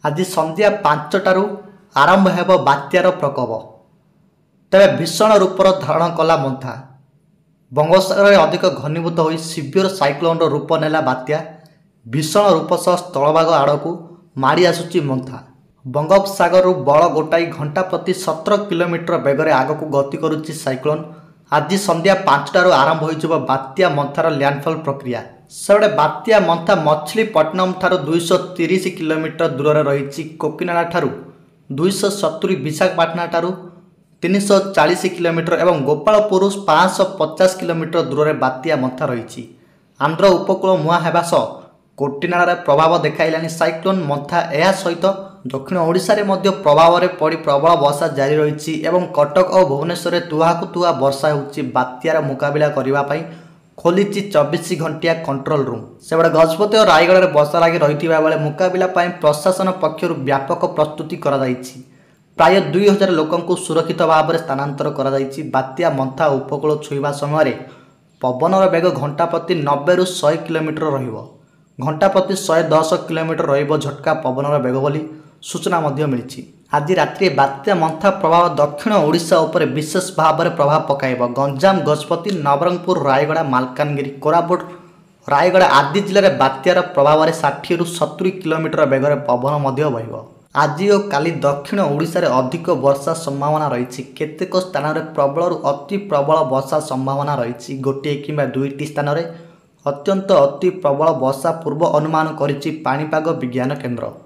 आज संध्या 5टारू आरंभ हेब बात्यार प्रकोप। तेरे भीषण रूपर धारण कला मंथा। बंगोपसागर अधिक घनीभूत हो सिवियर साइक्लोन रूप नेला बात्या भीषण रूप सह स्थलभाग आड़कू माड़ी आसुची मंथा। बंगोपसागर बल गोटाई घंटा प्रति 17 किलोमीटर बेगर आगक गति करुच्ची साइक्लोन। आज संध्या 5टारू आरंभ हो बात्या मंथार लैंडफॉल प्रक्रिया। सेबड़े बात्या मंथा मछलीपट्टनम ठारू 230 किलोमीटर दूर रही कोकिनाड़ा ठारू 270 विशाखापाटना ठारू 340 किलोमीटर एवं गोपालपुर 550 किलोमीटर दूर बात्या मंथा रही। आंध्र उपकूल मुहां हेबा सह कोटिनाड़ा प्रभाव देखाइलानी साइक्लोन मंथा। यह सहित दक्षिण ओडिशा रे मध्य प्रभाव में पड़ी प्रबल वर्षा जारी रही एवं कटक और भुवनेश्वर तुहाकु तुहा वर्षा होउची। बात्यार मुकाबिला करबा पई खोलीची 24 घंटिया कंट्रोल रूम। सेबड़े गजपति और रायगढ़ में वर्षा लगी रही बेले मुकाबिला पई प्रशासन पक्षर व्यापक प्रस्तुति करा जायछि। प्राय 2000 लोकंकु सुरक्षित भाव में स्थानांतर करा जायछि। बात्या मंथा उपकूल छुईवा समय पवनर बेग घंटा प्रति 90 ରୁ 100 किलोमीटर रहिबो। घंटा प्रति 110 किलोमीटर रहिबो झटका पवनर बेग बोली सूचना मिली। आज रात्रि बात्या मंथा प्रभाव दक्षिण ओडिशा उपर विशेष भाव में प्रभाव पकाइब। गंजाम गजपति नवरंगपुर रायगड़ा मालकानगिरी कोरापुट रायगड़ा आदि जिले में बात्यार प्रभाव में 60 ରୁ 70 किलोमीटर बेगर पवन बहिब। आज और काली दक्षिण ओडिशा रे अधिक वर्षा संभावना रही। केतेक स्थान में प्रबल अति प्रबल वर्षा संभावना रही। गोटे किंबा दुईटी स्थान में अत्यंत अति प्रबल वर्षा पूर्व अनुमान करिछि पाणीपाग विज्ञान केन्द्र।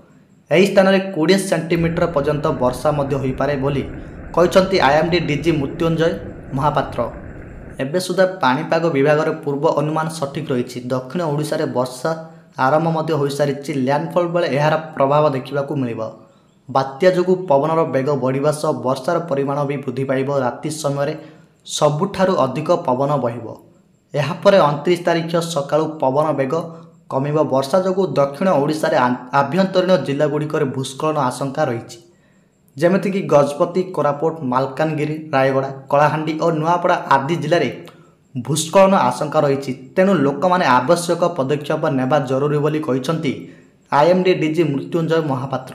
यही स्थान में 20 सेंटीमीटर पर्यंत वर्षा हो पारे बोली कहते आईएमडी डीजी मृत्युंजय महापात्र। एबे सुधा पाणीपाग विभाग पूर्व अनुमान सठिक रही। दक्षिण ओडिशा रे वर्षा आरंभ हो सारी। लैंडफॉल बेले यार प्रभाव देखा मिल। बात्या जो पवनर बेग बढ़िया सह वर्षार परिमाण भी वृद्धि पाइब। राति समय सबुठारु अधिक पवन बहिब। यापर 29 तारिख सकाळु पवन बेग कमिब। वर्षा जो दक्षिण ओडिशा रे आभ्यंतरीण जिलागुड़िक भूस्खलन आशंका रही। जमीक गजपति कोरापुट मालकानगिरी रायगड़ा कलाहांडी और नुआपड़ा आदि जिले में भूस्खलन आशंका रही। तेणु लोक मैंने आवश्यक पदक्षेप नेबा जरूरी बोली कहते आईएमडी डीजी मृत्युंजय महापात्र।